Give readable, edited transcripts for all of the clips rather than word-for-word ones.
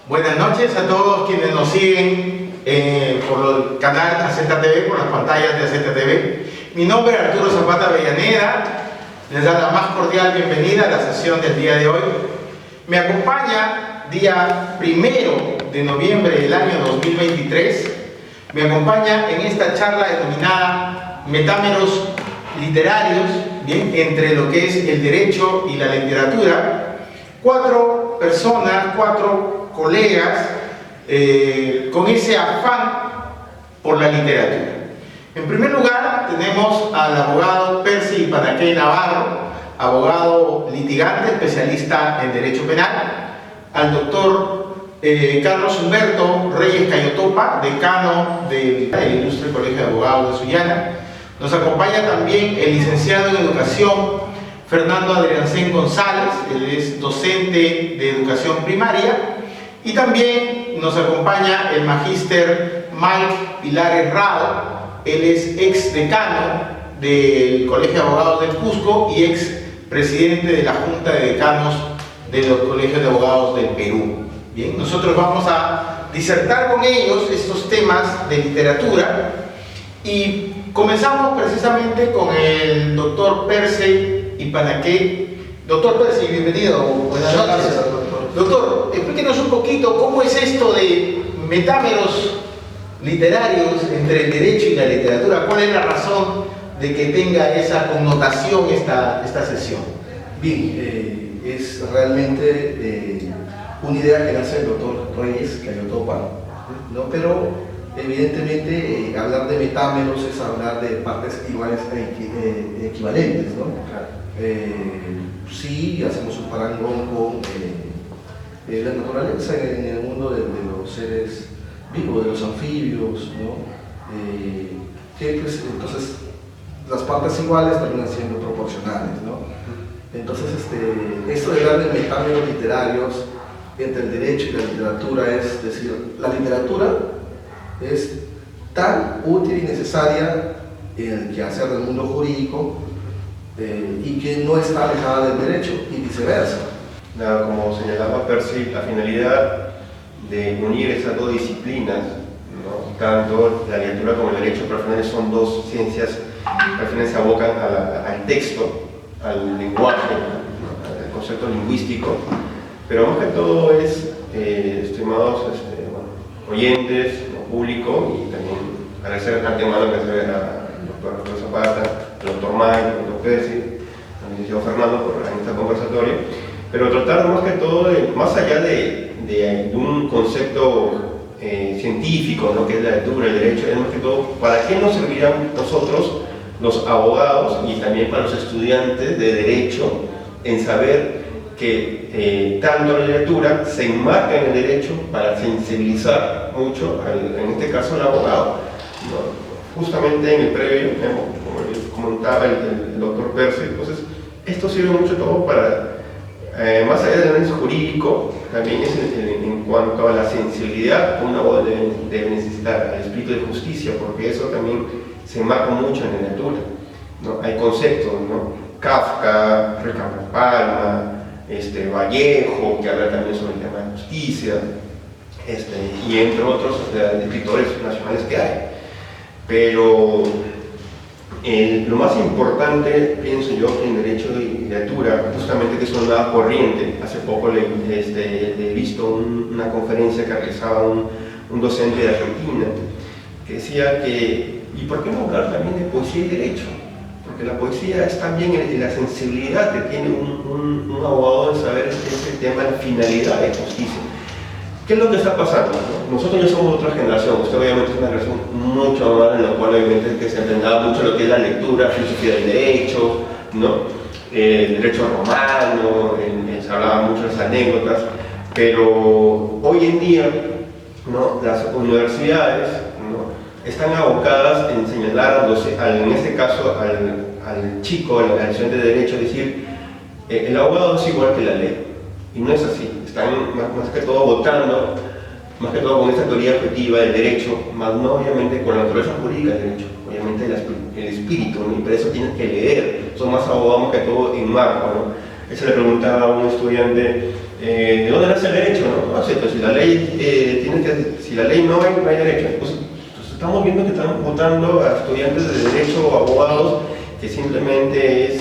Buenas noches a todos quienes nos siguen por el canal AZTV, por las pantallas de AZTV. Mi nombre es Arturo Zapata Avellaneda. Les da la más cordial bienvenida a la sesión del día de hoy. Me acompaña día 1 de noviembre del año 2023. Me acompaña en esta charla denominada Metámeros literarios, bien, entre lo que es el derecho y la literatura. 4 personas, 4 colegas con ese afán por la literatura. En primer lugar tenemos al abogado Percy Ipanaqué Navarro, abogado litigante, especialista en derecho penal, al doctor Carlos Humberto Reyes Cayotopa, decano del Ilustre Colegio de Abogados de Sullana. Nos acompaña también el licenciado en educación Fernando Adriancén González, él es docente de educación primaria, y también nos acompaña el magíster Mike Pilares Rado, él es ex decano del Colegio de Abogados del Cusco y ex presidente de la Junta de Decanos de los Colegios de Abogados del Perú. Bien, nosotros vamos a disertar con ellos estos temas de literatura y comenzamos precisamente con el doctor Percy Ipanaqué. Doctor Percy, bienvenido. Buenas noches. Gracias, doctor. Doctor, explíquenos un poquito cómo es esto de metámeros literarios entre el derecho y la literatura. ¿Cuál es la razón de que tenga esa connotación esta sesión? Bien, es realmente una idea que nace el doctor Reyes Cayotopa, ¿no? Pero evidentemente hablar de metámeros es hablar de partes iguales e equivalentes, ¿no? Sí, hacemos un parangón con la naturaleza en el mundo de los seres vivos, de los anfibios, ¿no? Entonces las partes iguales terminan siendo proporcionales, ¿no? Entonces esto de hablar de metámeros literarios entre el derecho y la literatura es decir, la literatura es tan útil y necesaria en el quehacer del mundo jurídico y que no está alejada del derecho y viceversa. Nada, como señalaba Percy, la finalidad de unir esas dos disciplinas, ¿no? Tanto la literatura como el derecho, pero al final son dos ciencias que al final se abocan al texto, al lenguaje, ¿no? Al concepto lingüístico, pero más que todo es, estimados oyentes, ¿no? Público, y también agradecer de antemano al doctor Arturo Zapata, al doctor Mike, al doctor Percy, al licenciado Fernando por esta conversatoria, pero tratar más que todo, más allá de un concepto científico, ¿no? Que es la lectura, el derecho, es más que todo, ¿para qué nos servirán nosotros, los abogados, y también para los estudiantes de derecho, en saber que tanto la literatura se enmarca en el derecho para sensibilizar mucho, en este caso al abogado, ¿no? Justamente en el previo, como comentaba el doctor Percy, entonces esto sirve mucho todo para, más allá del análisis jurídico, también es en cuanto a la sensibilidad que un abogado debe necesitar, al espíritu de justicia, porque eso también se enmarca mucho en la literatura, ¿no? Hay conceptos, ¿no? Kafka, Ricardo Palma, Vallejo, que habla también sobre el tema de justicia, y entre otros escritores nacionales que hay. Pero lo más importante, pienso yo, en derecho y literatura, justamente que es una nueva corriente. Hace poco he visto una conferencia que realizaba un docente de Argentina, que decía que, ¿y por qué no hablar también de poesía y derecho? Porque la poesía es también la sensibilidad que tiene un abogado en saber ese tema, la finalidad de justicia. ¿Qué es lo que está pasando, ¿no? Nosotros ya somos otra generación, usted obviamente es una generación mucho más en la cual obviamente que se entendaba mucho lo que es la lectura, filosofía del derecho, ¿no? El derecho romano, se hablaba mucho de las anécdotas, pero hoy en día, ¿no? Las universidades, ¿no? Están abocadas en señalar, en este caso, al chico, al estudiante de derecho, decir, el abogado es igual que la ley, y no es así. Están más que todo votando, más que todo con esta teoría objetiva del derecho, más no obviamente con la naturaleza jurídica del derecho, obviamente el espíritu, ¿no? Y por eso tienes que leer, son más abogados que todo en marco, ¿no? Eso le preguntaba a un estudiante, ¿de dónde nace el derecho? ¿No? concepto, si la ley si la ley no hay derecho. Pues estamos viendo que están votando a estudiantes de derecho o abogados que simplemente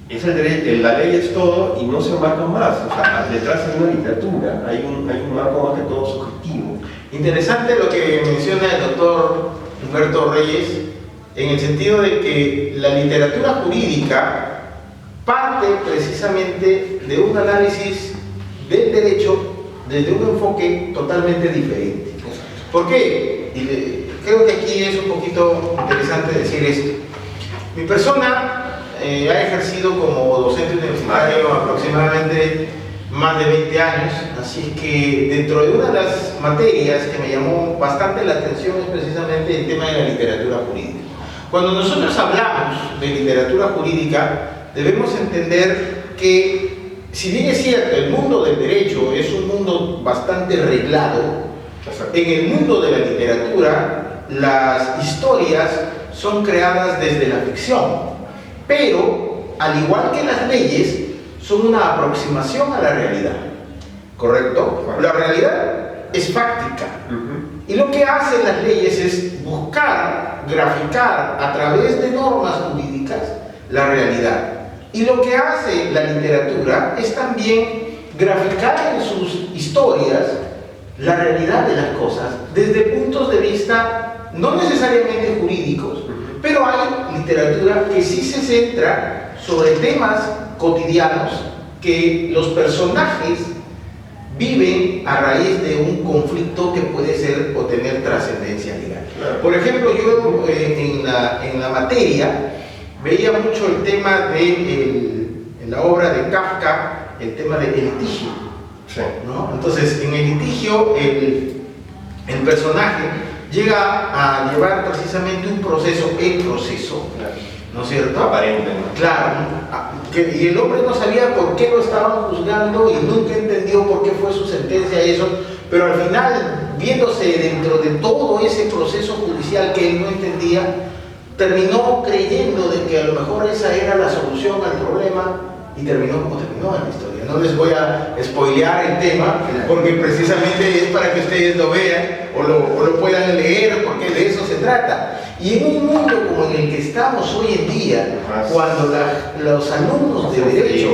es el derecho, la ley es todo y no se marca más. O sea, detrás hay una literatura, hay un marco más que todo subjetivo. Interesante lo que menciona el doctor Humberto Reyes, en el sentido de que la literatura jurídica parte precisamente de un análisis del derecho desde un enfoque totalmente diferente. ¿Por qué? Creo que aquí es un poquito interesante decir esto. Mi persona ha ejercido como docente universitario aproximadamente más de 20 años, así que dentro de una de las materias que me llamó bastante la atención es precisamente el tema de la literatura jurídica. Cuando nosotros hablamos de literatura jurídica, debemos entender que, si bien es cierto, el mundo del derecho es un mundo bastante reglado, en el mundo de la literatura las historias son creadas desde la ficción, pero al igual que las leyes son una aproximación a la realidad, ¿correcto? La realidad es fáctica y lo que hacen las leyes es buscar, graficar a través de normas jurídicas la realidad, y lo que hace la literatura es también graficar en sus historias la realidad de las cosas desde puntos de vista no necesariamente jurídicos, pero hay literatura que sí se centra sobre temas cotidianos que los personajes viven a raíz de un conflicto que puede ser o tener trascendencia legal. Por ejemplo, yo en la materia veía mucho el tema en la obra de Kafka, el tema del litigio. Sí. ¿No? Entonces, en el litigio, el personaje llega a llevar precisamente un proceso, ¿no es cierto? Aparente, ¿no? Claro, y el hombre no sabía por qué lo estaban juzgando y nunca entendió por qué fue su sentencia eso, pero al final, viéndose dentro de todo ese proceso judicial que él no entendía, terminó creyendo de que a lo mejor esa era la solución al problema y terminó como terminó en la historia. No les voy a spoilear el tema porque precisamente es para que ustedes lo vean o lo puedan leer, porque de eso se trata. Y en un mundo como en el que estamos hoy en día, cuando los alumnos de derecho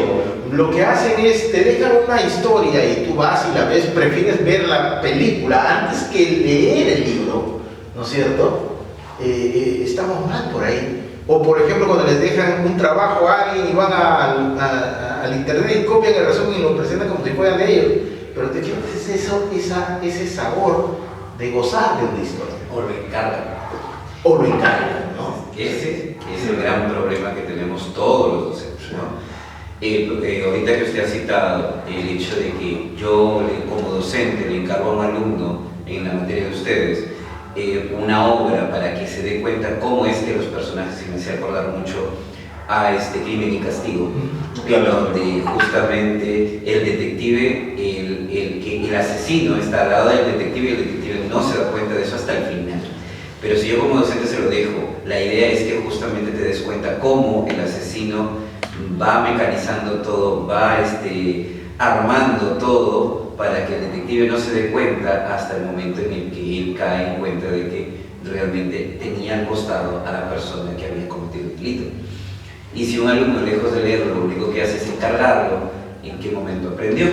lo que hacen es, te dejan una historia y tú vas y la ves, prefieres ver la película antes que leer el libro, ¿no es cierto? Estamos mal por ahí. O por ejemplo, cuando les dejan un trabajo a alguien y van al internet y copian el resumen y lo presentan como si fueran ellos, pero te quieres ese sabor de gozar de una historia. O lo encargan, ¿no? Ese es el gran problema que tenemos todos los docentes, ¿no? Ahorita que usted ha citado el hecho de que yo como docente le encargo a un alumno en la materia de ustedes una obra para que se dé cuenta cómo es que los personajes, y me hace acordar mucho a Crimen y Castigo, en donde justamente el detective, el asesino está al lado del detective y el detective no se da cuenta de eso hasta el final. Pero si yo como docente se lo dejo, la idea es que justamente te des cuenta cómo el asesino va mecanizando todo, va armando todo para que el detective no se dé cuenta hasta el momento en el que él cae en cuenta de que realmente tenía al costado a la persona que había cometido el delito. Y si un alumno, lejos de leerlo, lo único que hace es encargarlo, ¿en qué momento aprendió?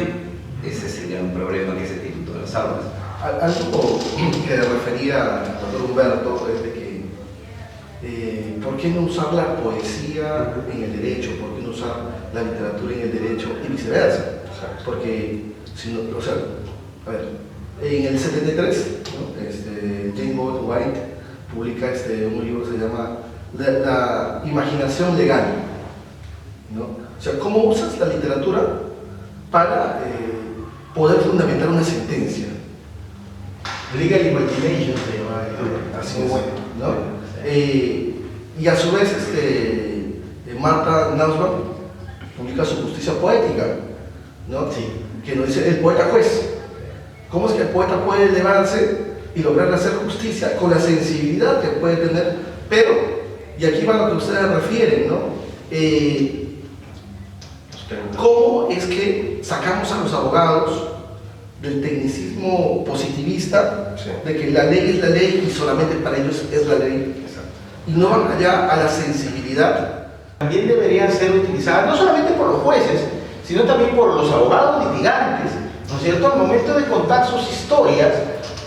Ese es el gran problema que se tiene en todas las aulas. Algo que refería al doctor Humberto es de que ¿por qué no usar la poesía en el derecho? ¿Por qué no usar la literatura en el derecho? Y viceversa. Porque, a ver, en el 73, ¿no? James Baldwin White publica un libro que se llama La imaginación legal, ¿no? O sea, ¿cómo usas la literatura para poder fundamentar una sentencia? Legal Imagination se llama. Así es, ¿no? Y a su vez, Martha Nussbaum publica su Justicia Poética, ¿no? Sí. Que nos dice el poeta juez. ¿Cómo es que el poeta puede elevarse y lograr hacer justicia con la sensibilidad que puede tener? Pero, y aquí va lo que ustedes refieren, ¿no? ¿Cómo es que sacamos a los abogados del tecnicismo positivista, Sí. de que la ley es la ley y solamente para ellos es la ley, Exacto. y no van allá a la sensibilidad. También deberían ser utilizadas no solamente por los jueces, sino también por los abogados litigantes, ¿no es cierto?, al momento de contar sus historias,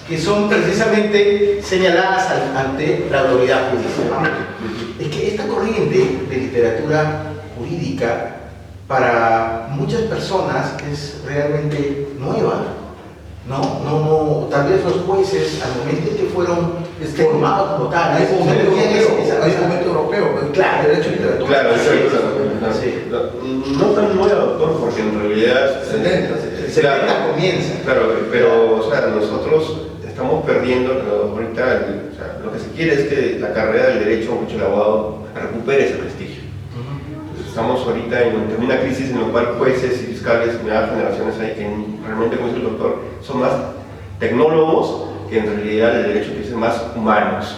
que son precisamente señaladas ante la autoridad judicial. Es que esta corriente de literatura jurídica para muchas personas es realmente nueva. No, tal vez los jueces, al momento en que fueron formados como tal, Hay un momento europeo, pues, Claro. derecho y literatura. Claro, Sí. no tan nueva, doctor, porque en realidad... 70, 70 comienza. Claro, pero o sea, nosotros estamos perdiendo, ahorita o sea, lo que se quiere es que la carrera del derecho, mucho el abogado, recupere ese prestigio. Entonces, estamos ahorita en una crisis en la cual jueces y fiscales y nuevas generaciones hay que realmente, como dice el doctor, son más tecnólogos que en realidad el derecho que es más humanos.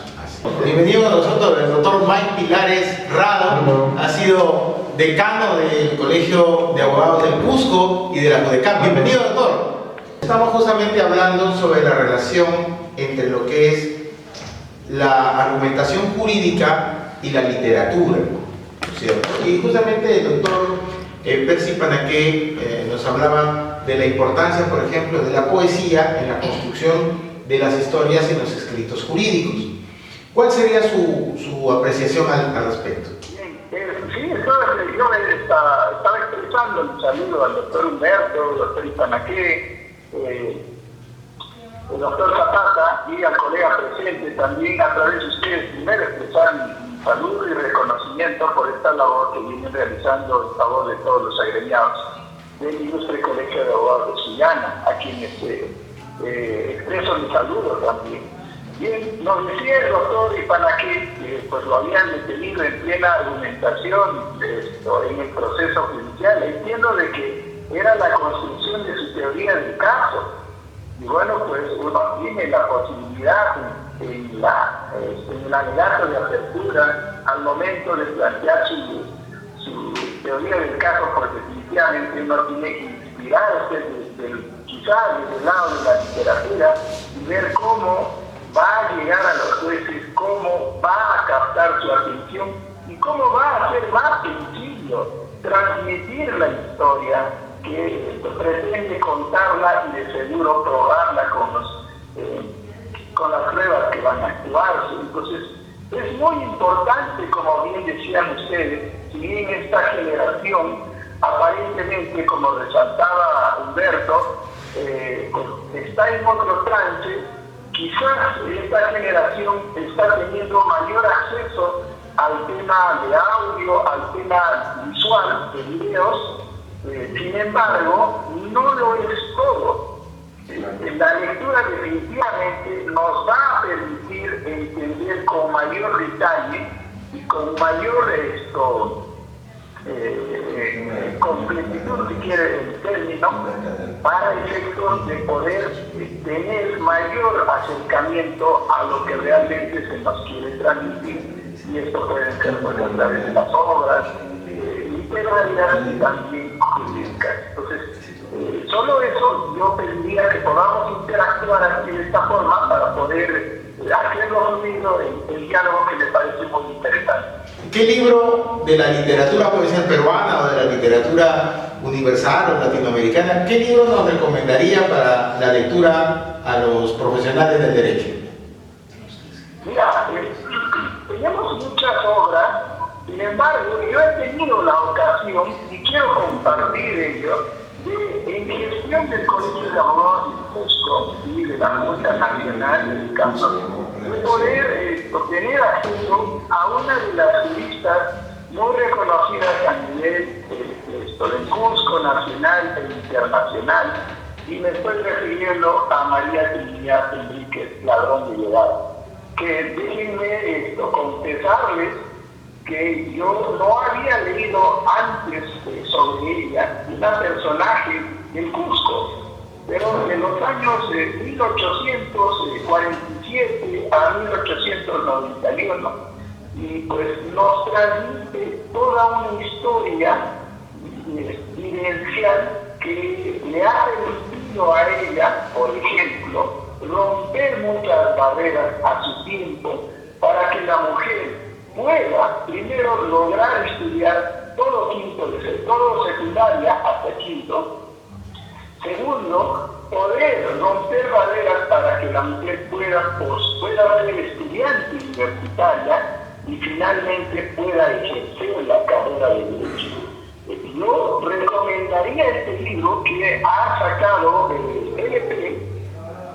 Bienvenido a nosotros el doctor Mike Pilares Rado, ha sido decano del Colegio de Abogados del Cusco y de la CODECAP. Bienvenido, doctor. Estamos justamente hablando sobre la relación entre lo que es la argumentación jurídica y la literatura, ¿no es cierto? Y justamente el doctor Percy Panaqué nos hablaba de la importancia, por ejemplo, de la poesía en la construcción de las historias en los escritos jurídicos. ¿Cuál sería su apreciación al respecto? Bien, sí, yo estaba expresando el saludo al doctor Humberto, al doctor Ipanaqué, el doctor Zapata y al colega presente también a través de ustedes. Primero expresar mi saludo y reconocimiento por esta labor que vienen realizando en favor de todos los agremiados del Ilustre Colegio de Abogados de Sullana, a quienes expreso mi saludo también. Bien, nos decía el doctor Ipanaqué que pues lo habían detenido en plena argumentación en el proceso judicial. Entiendo de que era la construcción de su teoría del caso. Y bueno, pues uno tiene la posibilidad en el alegato de apertura al momento de plantear su teoría del caso, porque definitivamente uno tiene que inspirarse quizás desde el lado de la literatura y ver cómo va a llegar a los jueces, cómo va a captar su atención y cómo va a hacer más sencillo transmitir la historia que pretende contarla y de seguro probarla con las pruebas que van a actuarse. Entonces, es muy importante, como bien decían ustedes, si bien esta generación, aparentemente, como resaltaba Humberto, está en otro trance, quizás esta generación está teniendo mayor acceso al tema de audio, al tema visual, de videos. Sin embargo, no lo es todo. La lectura definitivamente nos va a permitir entender con mayor detalle y con mayor completitud, si quiere el término, para efectos de poder tener mayor acercamiento a lo que realmente se nos quiere transmitir. Y esto puede ser por a través de las obras literarias y también jurídicas. Entonces, solo eso yo pediría que podamos interactuar aquí de esta forma para poder hacerlo unido en el diálogo que me parece muy interesante. ¿Qué libro de la literatura, puede ser peruana o de la literatura universal o latinoamericana, qué libro nos recomendaría para la lectura a los profesionales del derecho? Mira, tenemos muchas obras, sin embargo, yo he tenido la ocasión, y quiero compartir ello, en gestión del Colegio de Abogados de Cusco y de la Junta Nacional del Campo, de poder obtener acceso a una de las juristas muy reconocidas a nivel del Cusco nacional e internacional, y me estoy refiriendo a María Trinidad Enríquez Ladrón de Llegada, que déjenme confesarles que yo no había leído antes sobre ella, una personaje del Cusco, pero de los años 1847 a 1891, y pues nos transmite toda una historia vivencial que le ha permitido a ella barreras a su tiempo para que la mujer pueda primero lograr estudiar todo todo secundaria hasta quinto. Segundo, poder romper barreras para que la mujer pueda ser estudiante universitaria y finalmente pueda ejercer la carrera de Derecho. Yo recomendaría este libro que ha sacado el LP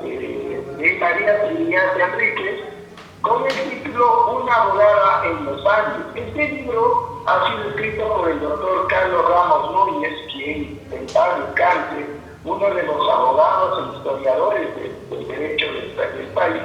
de María Trinidad Enríquez con el título Una abogada en los Andes. Este libro ha sido escrito por el doctor Carlos Ramos Núñez, quien en paz descanse, uno de los abogados e historiadores del derecho del país,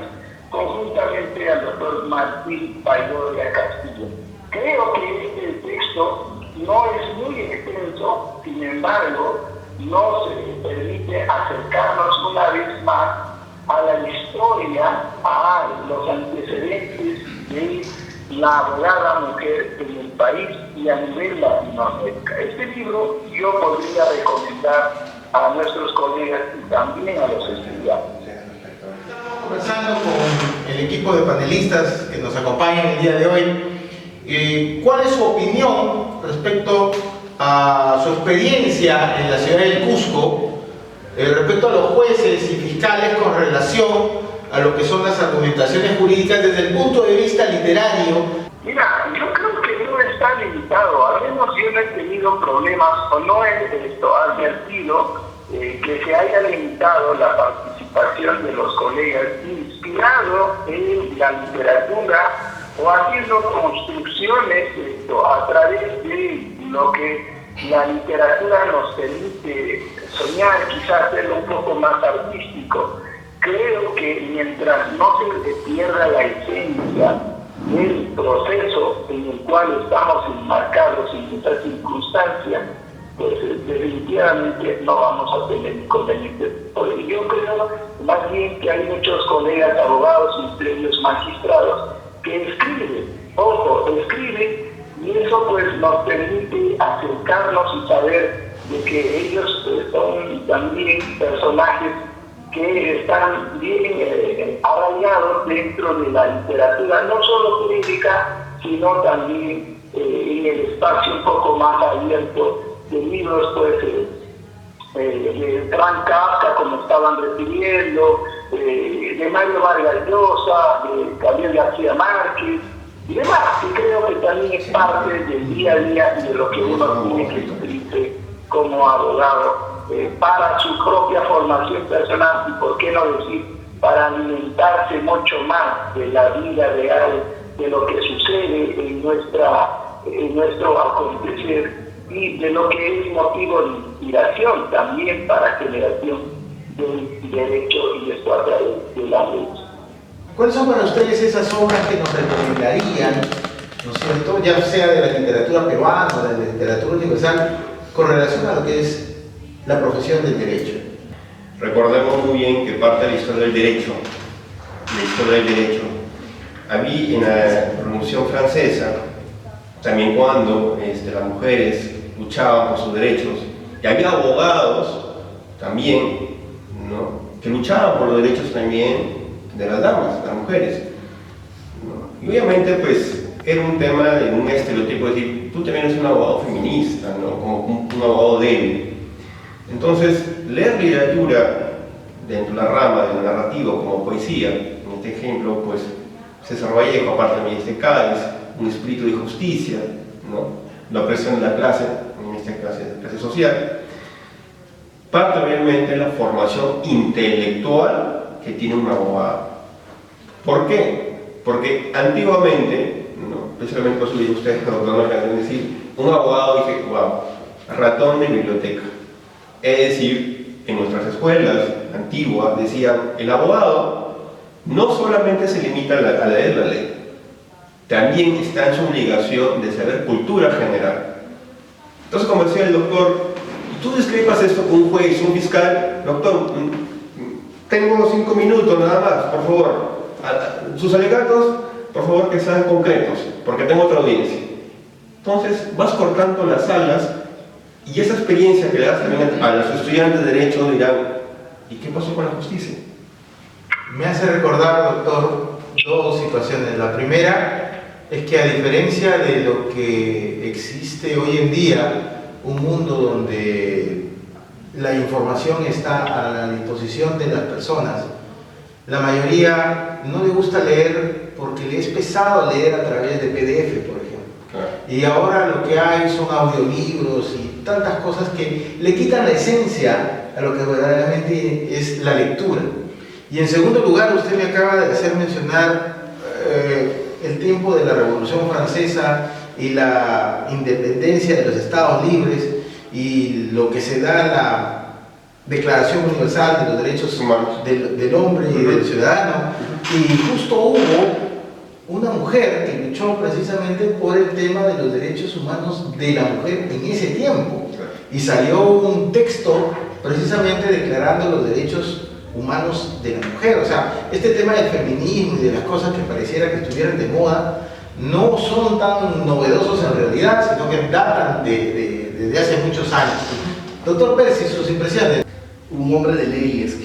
conjuntamente al doctor Martín Baigorria Castillo. Creo que este texto no es muy extenso, sin embargo, nos permite acercarnos una vez más a la historia, a los antecedentes de la abogada mujer en el país y a nivel Latinoamérica. Este libro yo podría recomendar a nuestros colegas y también a los estudiantes. Conversando con el equipo de panelistas que nos acompañan el día de hoy, ¿cuál es su opinión respecto a su experiencia en la ciudad del Cusco, respecto a los jueces y fiscales con relación a lo que son las argumentaciones jurídicas desde el punto de vista literario? Mira, yo creo que no está limitado, al menos yo no he tenido problemas o no he advertido que se haya limitado la participación de los colegas inspirado en la literatura o haciendo construcciones a través de lo que la literatura nos permite soñar, quizás hacerlo un poco más artístico. Creo que mientras no se pierda la esencia del proceso en el cual estamos enmarcados en esta circunstancia, pues definitivamente no vamos a tener inconvenientes. Porque yo creo más bien que hay muchos colegas abogados y previos magistrados que escriben, y eso pues nos permite acercarnos y saber de que ellos son también personajes que están bien arraigados dentro de la literatura, no solo jurídica, sino también en el espacio un poco más abierto de libros, pues, de Frank Kafka, como estaban refiriendo, de Mario Vargas Llosa, de Gabriel García Márquez, y demás, que creo que también es parte del día a día y de lo que uno tiene que nutrirse como abogado para su propia formación personal y, por qué no decir, para alimentarse mucho más de la vida real, de lo que sucede en nuestro acontecer y de lo que es motivo de inspiración también para generación del derecho y esto a través de la ley. ¿Cuáles son para ustedes esas obras que nos recomendarían, ¿no es cierto?, ya sea de la literatura peruana o de la literatura universal, con relación a lo que es la profesión del derecho? Recordemos muy bien que parte de la historia del derecho, a mí en la Revolución Francesa, también cuando las mujeres luchaban por sus derechos, y había abogados también, ¿no?, que luchaban por los derechos también de las damas, de las mujeres, ¿no? Y obviamente pues era un tema de un estereotipo de decir, tú también eres un abogado feminista, ¿no?, como un abogado débil. Entonces, leer literatura dentro de la rama del narrativo como poesía, en este ejemplo, pues César Vallejo, aparte también de Cádiz, un espíritu de justicia, ¿no?, la opresión de la clase, en esta clase social, parte obviamente de la formación intelectual que tiene un abogado. ¿Por qué? Porque antiguamente, ¿no?, especialmente por su vida, ustedes no me decir, un abogado dice, wow, ratón de biblioteca. Es decir, en nuestras escuelas antiguas decían, el abogado no solamente se limita a leer la ley, también está en su obligación de saber cultura general. Entonces, como decía el doctor, tú discrepas esto con un juez, un fiscal, doctor, tengo 5 minutos nada más, por favor, sus alegatos, por favor que sean concretos, porque tengo otra audiencia. Entonces, vas cortando las alas. Y esa experiencia que le das también a los estudiantes de Derecho dirán, ¿y qué pasó con la justicia? Me hace recordar, doctor, dos situaciones. La primera es que a diferencia de lo que existe hoy en día, un mundo donde la información está a la disposición de las personas, la mayoría no le gusta leer porque le es pesado leer a través de PDF, por ejemplo. Claro. Y ahora lo que hay son audiolibros y tantas cosas que le quitan la esencia a lo que verdaderamente es la lectura. Y en segundo lugar, usted me acaba de hacer mencionar el tiempo de la Revolución Francesa y la independencia de los Estados libres y lo que se da en la Declaración Universal de los Derechos Humanos del Hombre y del Ciudadano. Y justo hubo una mujer que luchó precisamente por el tema de los derechos humanos de la mujer en ese tiempo. Y salió un texto precisamente declarando los derechos humanos de la mujer. O sea, este tema del feminismo y de las cosas que pareciera que estuvieran de moda no son tan novedosos en realidad, sino que datan desde hace muchos años. Doctor Pérez, sus impresiones. Un hombre de leyes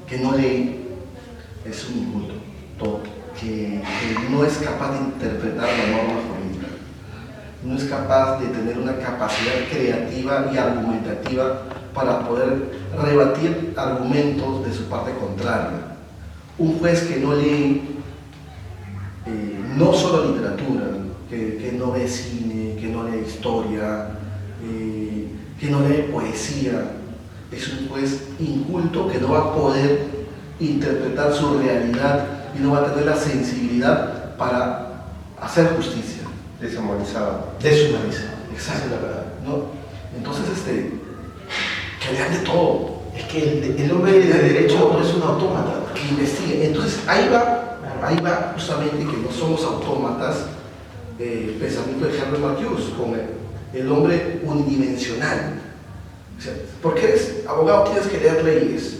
que no lee es un inculto, que no es capaz de interpretar la norma jurídica, no es capaz de tener una capacidad creativa y argumentativa para poder rebatir argumentos de su parte contraria. Un juez que no lee no solo literatura, que no ve cine, que no lee historia, que no lee poesía, es un juez inculto que no va a poder interpretar su realidad y no va a tener la sensibilidad para hacer justicia. Deshumanizado. Deshumanizado. Exacto. Esa es la verdad. ¿No? Entonces, que lean de todo. Es que el hombre de derecho no es un autómata. Que investiguen. Entonces, ahí va justamente que no somos autómatas, el pensamiento de Herbert Marcuse, como el hombre unidimensional. O sea, porque eres abogado tienes que leer leyes,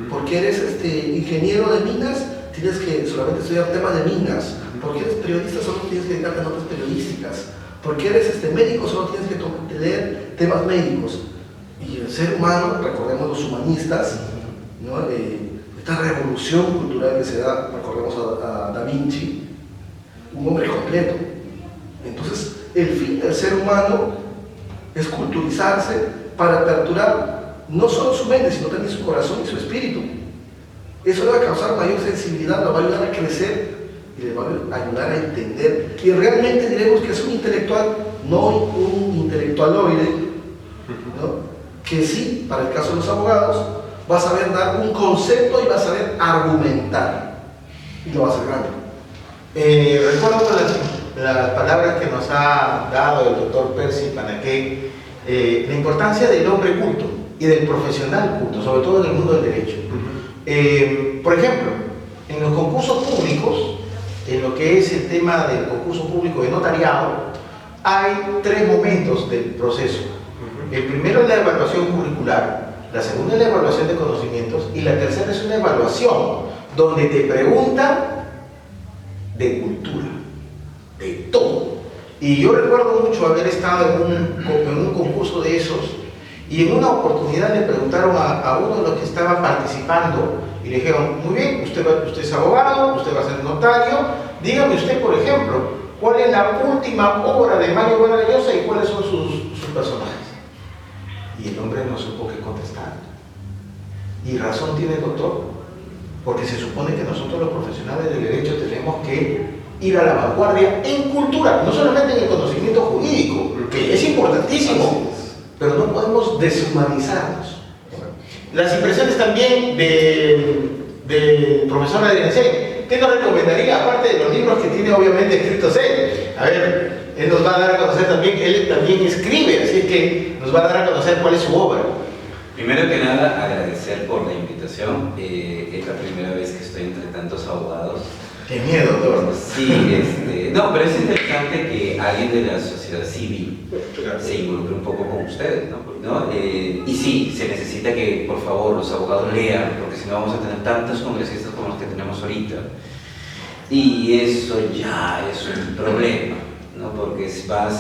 porque eres ingeniero de minas tienes que solamente estudiar temas de minas, porque eres periodista solo tienes que dedicarte a notas periodísticas, porque eres médico solo tienes que leer temas médicos. Y el ser humano, recordemos los humanistas, ¿no? Esta revolución cultural que se da, recordemos a Da Vinci, un hombre completo. Entonces, el fin del ser humano es culturizarse para aperturar no solo su mente, sino también su corazón y su espíritu. Eso le va a causar mayor sensibilidad, lo va a ayudar a crecer y le va a ayudar a entender. Y realmente diremos que es un intelectual, no un intelectualoide, ¿no? Que sí, para el caso de los abogados, va a saber dar un concepto y va a saber argumentar. Y lo va a hacer grande. Recuerdo las palabras que nos ha dado el doctor Percy Panaqué, la importancia del hombre culto y del profesional culto, sobre todo en el mundo del derecho. Por ejemplo, en los concursos públicos, en lo que es el tema del concurso público de notariado, hay tres momentos del proceso. El primero es la evaluación curricular, la segunda es la evaluación de conocimientos y la tercera es una evaluación donde te preguntan de cultura, de todo. Y yo recuerdo mucho haber estado en un concurso de esos y en una oportunidad le preguntaron a uno de los que estaba participando y le dijeron, muy bien, usted es abogado, usted va a ser notario, dígame usted, por ejemplo, cuál es la última obra de Mario Vargas Llosa y cuáles son sus personajes. Y el hombre no supo qué contestar. Y razón tiene el doctor, porque se supone que nosotros los profesionales del derecho tenemos que ir a la vanguardia en cultura, no solamente en el conocimiento jurídico, que es importantísimo, pero no podemos deshumanizarnos. Las impresiones también del profesor Adriancén, ¿qué nos recomendaría, aparte de los libros que tiene obviamente escritos él? A ver, él nos va a dar a conocer también, él también escribe, así es que nos va a dar a conocer cuál es su obra. Primero que nada, agradecer por la invitación. Es la primera vez que estoy entre tantos abogados. Qué miedo, doctor. Sí, no, pero es interesante que alguien de la sociedad civil se involucre un poco con ustedes, ¿no? Y sí, se necesita que, por favor, los abogados lean, porque si no vamos a tener tantos congresistas como los que tenemos ahorita. Y eso ya es un problema, ¿no? Porque van a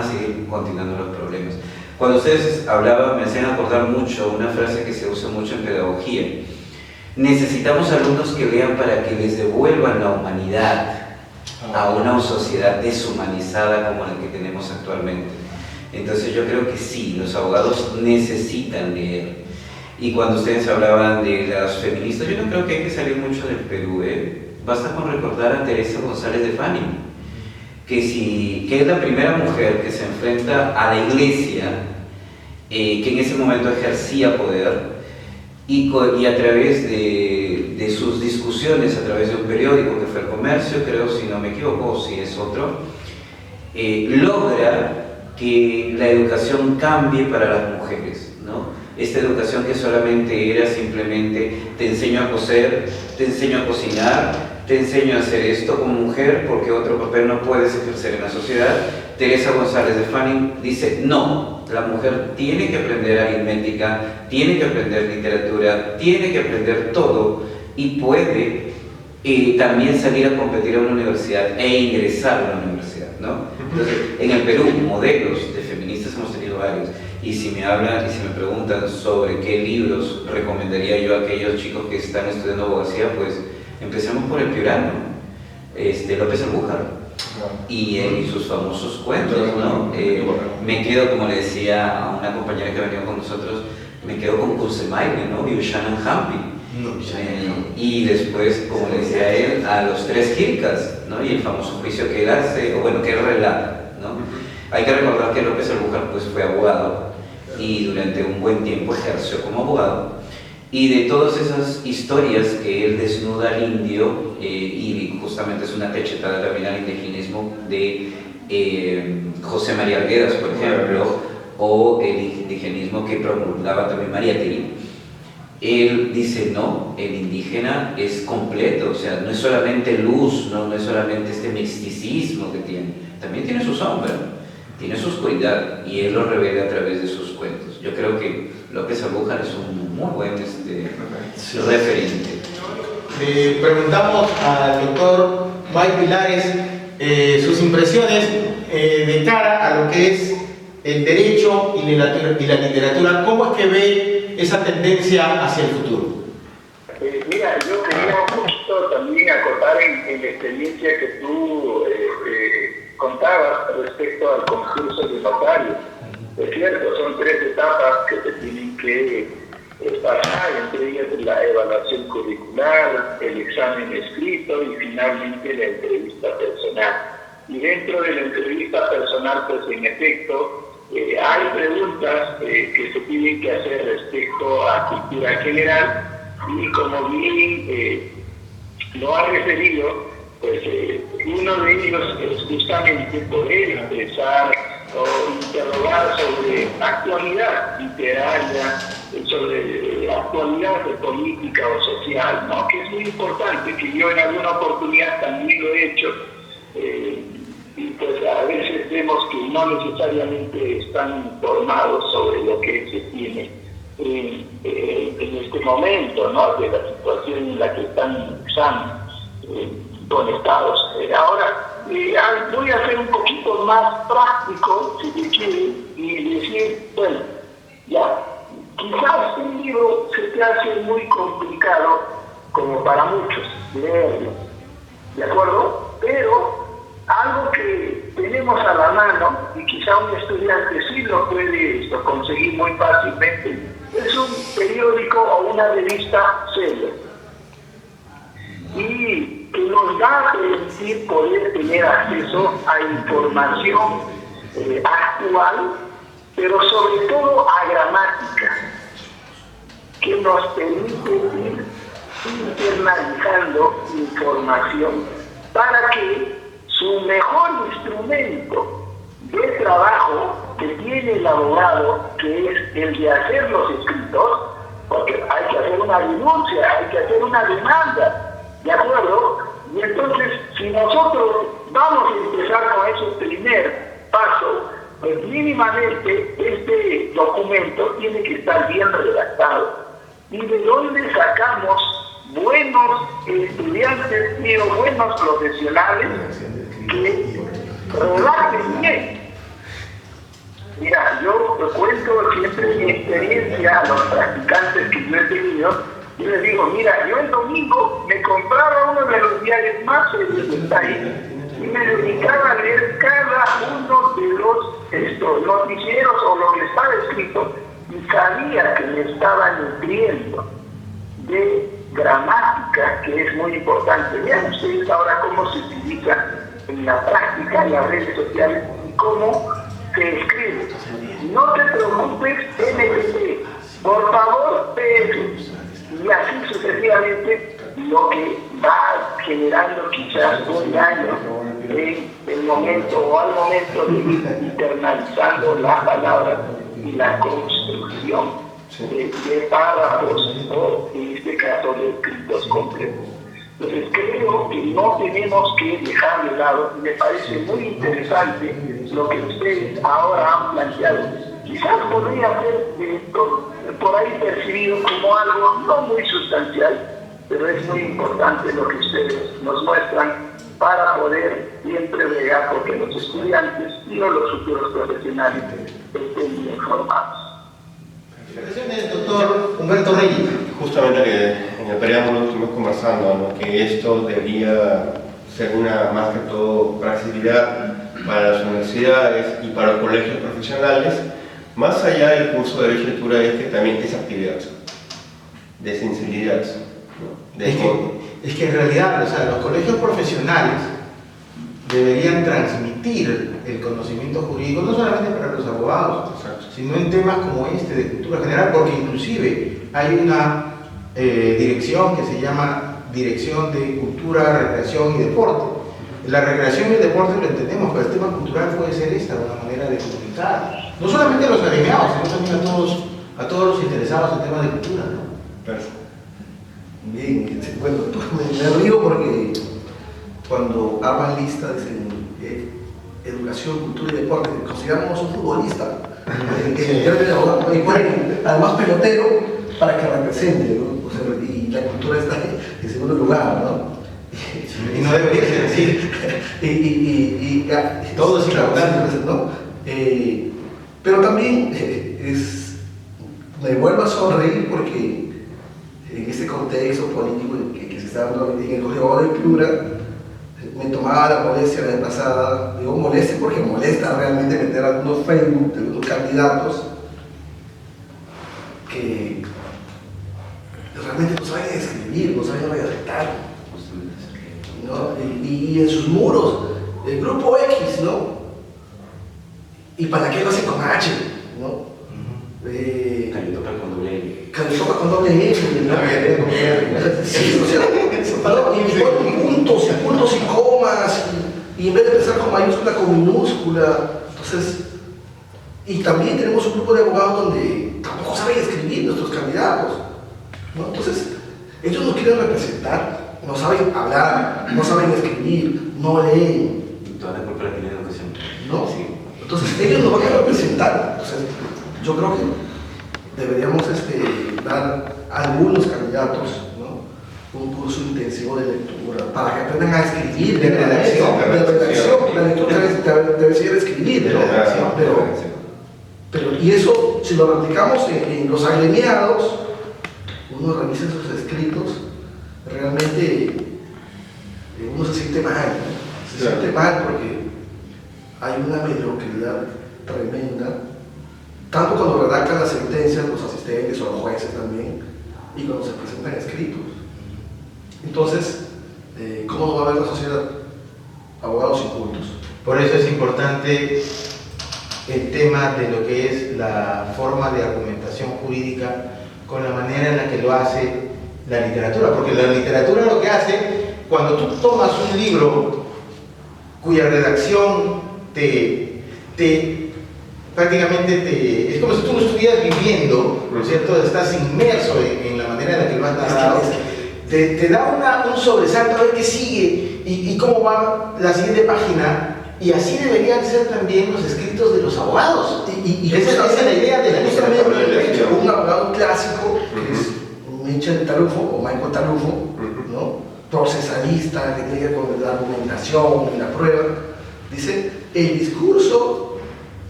seguir continuando los problemas. Cuando ustedes hablaban, me hacían acordar mucho una frase que se usa mucho en pedagogía. Necesitamos alumnos que lean para que les devuelvan la humanidad a una sociedad deshumanizada como la que tenemos actualmente. Entonces yo creo que sí, los abogados necesitan leer. Y cuando ustedes hablaban de las feministas, yo no creo que hay que salir mucho del Perú, Basta con recordar a Teresa González de Fanning, que es la primera mujer que se enfrenta a la iglesia, que en ese momento ejercía poder, y a través de sus discusiones, a través de un periódico que fue El Comercio, creo, si no me equivoco, si es otro, logra que la educación cambie para las mujeres, ¿no? Esta educación que solamente era simplemente te enseño a coser, te enseño a cocinar, te enseño a hacer esto como mujer porque otro papel no puedes ejercer en la sociedad. Teresa González de Fanning dice, no, la mujer tiene que aprender aritmética, tiene que aprender literatura, tiene que aprender todo y puede también salir a competir a una universidad e ingresar a una universidad, ¿no? Entonces, en el Perú, modelos de feministas hemos tenido varios. Y si me hablan y si me preguntan sobre qué libros recomendaría yo a aquellos chicos que están estudiando abogacía, pues empecemos por el piurano, López Albujar, y sus famosos cuentos, ¿no? Me quedo, como le decía a una compañera que venía con nosotros, me quedo con Kursemaile, ¿no? Y Shannon Hampi. Y después, como le decía a él, a los tres Kirkas, ¿no? Y el famoso juicio que él hace, o bueno, que él relata, ¿no? Hay que recordar que López Albujar pues, fue abogado y durante un buen tiempo ejerció como abogado. Y de todas esas historias que él desnuda al indio, y justamente es una cachetada también al indigenismo de José María Arguedas, por ejemplo, o el indigenismo que promulgaba también Mariátegui, él dice, no, el indígena es completo, o sea, no es solamente luz, no es solamente este misticismo que tiene, también tiene su sombra, tiene su oscuridad, y él lo revela a través de sus cuentos. Yo creo que López Albujar es un muy buen referente. Preguntamos al doctor Mike Pilares sus impresiones de cara a lo que es el derecho y la literatura. ¿Cómo es que ve esa tendencia hacia el futuro? Mira, yo quería un poquito también acotar en la experiencia que tú contabas respecto al concurso de notario. Es cierto, son 3 etapas que se tienen que pasar, entre ellas la evaluación curricular, el examen escrito y finalmente la entrevista personal. Y dentro de la entrevista personal, pues en efecto, hay preguntas que se tienen que hacer respecto a cultura general y como bien lo ha referido, pues uno de ellos es justamente poder expresar o interrogar sobre actualidad literaria, sobre actualidad de política o social, ¿no? Que es muy importante, que yo en alguna oportunidad también lo he hecho, y pues a veces vemos que no necesariamente están informados sobre lo que se tiene en este momento, ¿no? De la situación en la que están conectados. Ahora, voy a ser un poquito más práctico, si se quiere, y decir, bueno, ya, quizás un libro se te hace muy complicado, como para muchos, leerlo, ¿de acuerdo? Pero algo que tenemos a la mano, y quizá un estudiante sí lo puede conseguir muy fácilmente, es un periódico o una revista seria. Y que nos va a permitir poder tener acceso a información actual, pero sobre todo a gramática, que nos permite ir internalizando información para que su mejor instrumento de trabajo que tiene el abogado, que es el de hacer los escritos, porque hay que hacer una denuncia, hay que hacer una demanda, ¿de acuerdo? Y entonces, si nosotros vamos a empezar con ese primer paso, pues mínimamente este documento tiene que estar bien redactado. ¿Y de dónde sacamos buenos estudiantes y buenos profesionales que redacten bien? Mira, yo cuento siempre mi experiencia a los practicantes que yo he tenido, Yo les digo, mira, yo el domingo me compraba uno de los diarios más serios del país y me dedicaba a leer cada uno de los noticieros o lo que estaba escrito, y sabía que me estaba nutriendo de gramática, que es muy importante. Vean ustedes ahora cómo se utiliza en la práctica en las redes sociales y cómo se escribe. No te preocupes, NPT, por favor, PF, y así sucesivamente, lo que va generando quizás un daño en el momento o al momento de ir internalizando la palabra y la construcción de párrafos o, en este caso, de escritos completos. Entonces creo que no tenemos que dejar de lado, y me parece muy interesante lo que ustedes ahora han planteado. Quizás podría ser por ahí percibido como algo no muy sustancial, pero es muy importante lo que ustedes nos muestran para poder siempre bregar porque los estudiantes y no los futuros profesionales estén bien formados. Doctor Humberto Reyes. Justamente que en el preámbulo estuvimos conversando, ¿no? Que esto debería ser más que todo accesibilidad para las universidades y para los colegios profesionales, más allá del curso de Derecho y Lectura, es que también es actividad, de sensibilidad. ¿No? Es que en realidad, o sea, los colegios profesionales deberían transmitir el conocimiento jurídico, no solamente para los abogados, sino en temas como este de cultura general, porque inclusive hay una dirección que se llama Dirección de Cultura, Recreación y Deporte. La recreación y el deporte lo entendemos, pero el tema cultural puede ser una manera de comunicar, no solamente a los agremiados, sino también a todos los interesados en temas de cultura, ¿no? Perfecto. Bien, bueno, me río porque cuando arman lista dicen educación, cultura y deporte, consideramos un futbolista, y ponen además pelotero para que represente, ¿no? O sea, y la cultura está en segundo lugar, ¿no? Y no debería ser así. Todo es importante, ¿no? Pero también me vuelvo a sonreír porque en este contexto político que se está dando en el Colegio de Piura, me tomaba la molestia la vez pasada, digo molestia porque molesta realmente meter algunos Facebook de algunos candidatos que realmente no saben escribir, no saben redactar, ¿no? Y en sus muros, el grupo X, ¿no? ¿Y para qué lo hacen con H? ¿No? Calitopa con doble L. Calitopa con doble L, ¿no? Sí, o sea, y ponen puntos y comas, y en vez de empezar con mayúscula, con minúscula. Entonces, y también tenemos un grupo de abogados donde tampoco saben escribir nuestros candidatos, ¿no? Entonces, ellos nos quieren representar, no saben hablar, no saben escribir, no leen. Y toda la culpa la tiene la educación. ¿No? Sí. Entonces, ellos nos van a representar. Entonces, yo creo que deberíamos dar a algunos candidatos, ¿no? Un curso intensivo de lectura para que aprendan a escribir, de redacción. La lectura debe ser escribir, ¿no? Pero, y eso, si lo practicamos en los agremiados, uno revisa sus escritos, realmente uno se siente mal, ¿no? Se siente mal porque hay una mediocridad tremenda, tanto cuando redactan las sentencias los asistentes o los jueces también, y cuando se presentan escritos. Entonces, ¿cómo no va a haber la sociedad? Abogados incultos. Por eso es importante el tema de lo que es la forma de argumentación jurídica con la manera en la que lo hace la literatura, porque la literatura lo que hace, cuando tú tomas un libro cuya redacción prácticamente es como si tú lo estuvieras viviendo, ¿no es cierto? Estás inmerso en la manera en la que lo has narrado, te da un sobresalto a ver qué sigue y cómo va la siguiente página. Y así deberían ser también los escritos de los abogados. Esa es la idea de la literatura. Un abogado clásico, que es Michel Talufo o Michael Talufo, ¿no? Procesalista, que llega con la argumentación y la prueba, dice el discurso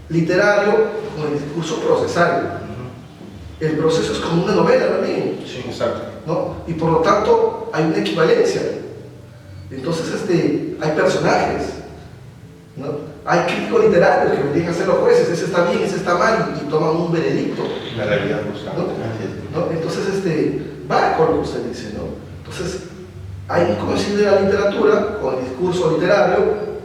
literario con el discurso procesario. El proceso es como una novela también. Sí, Exacto. ¿no? Y por lo tanto hay una equivalencia. Entonces hay personajes, ¿no? Hay críticos literarios que vendrían a ser los jueces, ese está bien, ese está mal, y toman un veredicto. La realidad justa. ¿No? Entonces va con lo que usted dice, ¿no? Entonces hay como decir de la literatura con el discurso literario,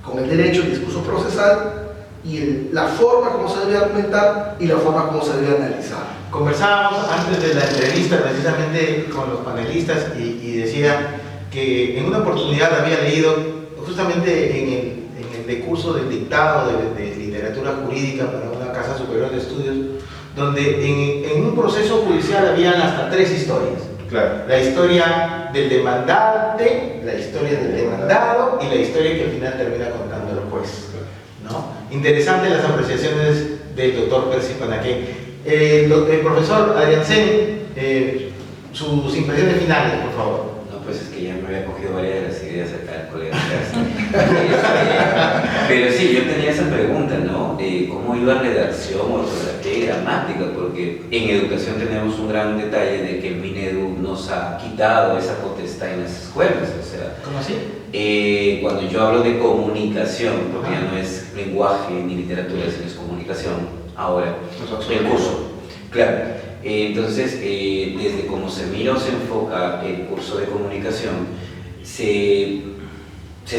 con el derecho, el discurso procesal, y la forma como se debe argumentar y la forma como se debe analizar. Conversábamos antes de la entrevista precisamente con los panelistas y decía que en una oportunidad había leído justamente en el decurso del dictado de literatura jurídica para una casa superior de estudios, donde en un proceso judicial habían hasta 3 historias. Claro. La historia del demandante, la historia del demandado y la historia que al final termina contando el juez, ¿no? Interesantes las apreciaciones del doctor Percy Panaqué. El profesor Adrián Sen, sus impresiones finales, por favor. No, pues es que ya me había cogido varias de las ideas acá del colega pero sí, yo tenía esa pregunta, ¿no? ¿Cómo iba redacción, ortografía y gramática? Porque en educación tenemos un gran detalle de que el Minedu nos ha quitado esa potestad en las escuelas, o sea... ¿Cómo así? Cuando yo hablo de comunicación, porque ya no es lenguaje ni literatura, sino es comunicación, ahora, el curso, claro. Entonces, desde cómo se mira o se enfoca el curso de comunicación, se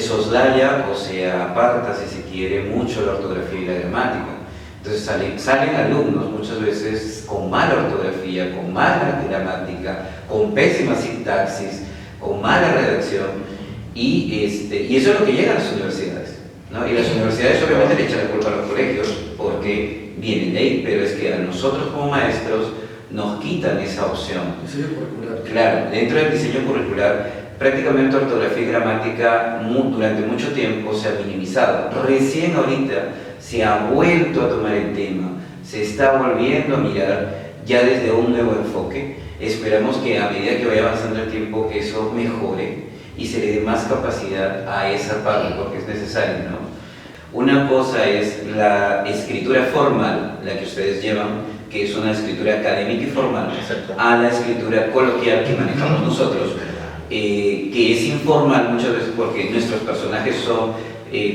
soslaya o se aparta, si se quiere, mucho la ortografía y la gramática. Entonces salen alumnos muchas veces con mala ortografía, con mala gramática, con pésima sintaxis, con mala redacción, y eso es lo que llega a las universidades, ¿no? Y las universidades obviamente le echan la culpa a los colegios porque vienen de ahí, pero es que a nosotros como maestros nos quitan esa opción. Diseño curricular. Claro, dentro del diseño curricular prácticamente ortografía y gramática durante mucho tiempo se ha minimizado. Recién ahorita se ha vuelto a tomar el tema, se está volviendo a mirar ya desde un nuevo enfoque. Esperamos que a medida que vaya avanzando el tiempo eso mejore y se le dé más capacidad a esa parte porque es necesario, ¿no? Una cosa es la escritura formal, la que ustedes llevan, que es una escritura académica y formal, a la escritura coloquial que manejamos nosotros, que es informal muchas veces porque nuestros personajes son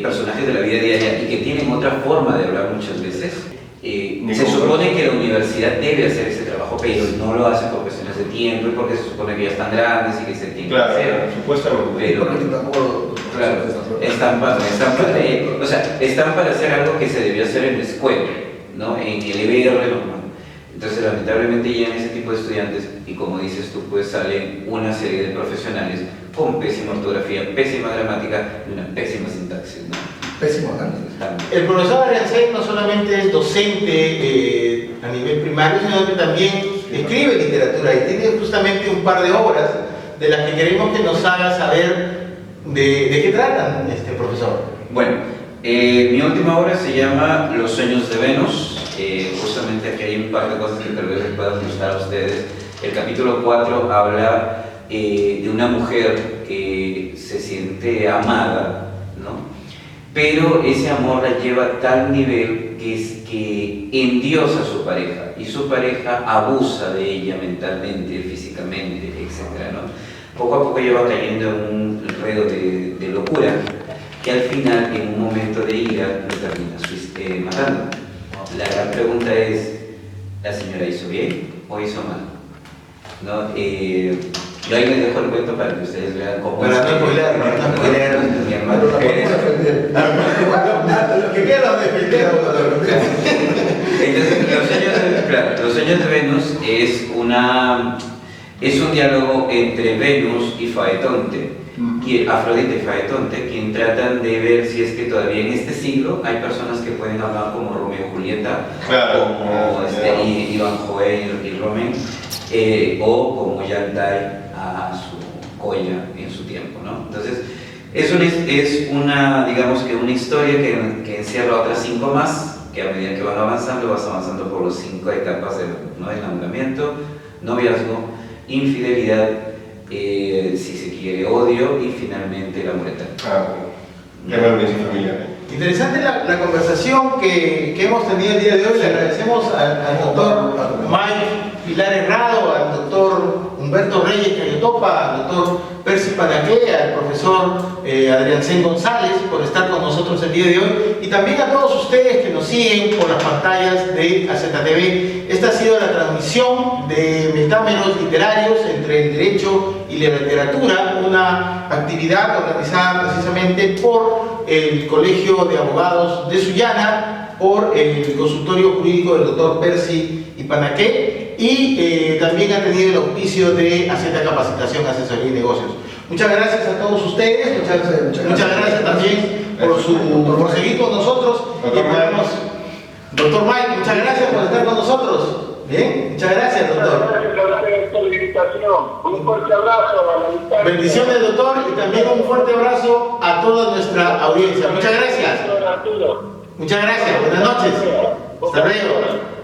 personajes de la vida diaria y que tienen otra forma de hablar muchas veces. Se supone que la universidad debe hacer ese trabajo, pero no lo hace por cuestiones de tiempo y porque se supone que ya están grandes y que se tienen que hacer. Supuestamente. Pero, claro, están para hacer algo que se debió hacer en la escuela, ¿no? En el EBR normal. Entonces, lamentablemente llegan ese tipo de estudiantes y como dices tú, pues salen una serie de profesionales con pésima ortografía, pésima gramática y una pésima sintaxis, ¿no? Pésimo análisis. El profesor Adrián Sen no solamente es docente a nivel primario, sino que también escribe literatura y tiene justamente un par de obras de las que queremos que nos haga saber de qué tratan, profesor. Bueno, mi última obra se llama Los sueños de Venus. Justamente aquí hay un par de cosas que tal vez les puedan gustar a ustedes. El capítulo 4 habla de una mujer que se siente amada, ¿no? Pero ese amor la lleva a tal nivel que endiosa a su pareja y su pareja abusa de ella mentalmente, físicamente, etc., ¿no? Poco a poco ella va cayendo en un enredo de locura que al final, en un momento de ira, lo termina matando. La gran pregunta es, ¿la señora hizo bien o hizo mal? ¿No? Yo ahí les dejo el cuento para que ustedes vean cómo para no spoiler, mi hermano. Lo que quieran defender. Entonces, Los sueños de Venus es un diálogo entre Venus y Faetonte, Afrodita y Faetonte, quien tratan de ver si es que todavía en este siglo hay personas que pueden hablar como Romeo y Julieta, como Iván Joel y Romen, o como Yantai a su Koya en su tiempo, ¿no? Entonces, es una, digamos que una historia que encierra otras 5 más, que a medida que vas avanzando por las 5 etapas ¿no? Enamoramiento, noviazgo, infidelidad, si se quiere, odio y finalmente la muerte. Ya me lo familiar. Interesante la conversación que hemos tenido el día de hoy. Le agradecemos al doctor Mike Pilar Herrado, al doctor Humberto Reyes Cayotopa, al doctor Percy Panaque, al profesor Adrián Sen González por estar con nosotros el día de hoy, y también a todos ustedes que nos siguen por las pantallas de AZTV. Esta ha sido la transmisión de Metámeros Literarios entre el Derecho y la Literatura, una actividad organizada precisamente por el Colegio de Abogados de Sullana, por el consultorio jurídico del doctor Percy Panaque, y también ha tenido el auspicio de AZ Capacitación, Asesoría y Negocios. Muchas gracias a todos ustedes, muchas gracias también por seguir con nosotros. Doctor Mike, muchas gracias por estar con nosotros. Bien, muchas gracias, doctor. Un fuerte abrazo a la distancia. Bendiciones, doctor, y también un fuerte abrazo a toda nuestra audiencia. Muchas gracias. Muchas gracias, buenas noches. Hasta luego.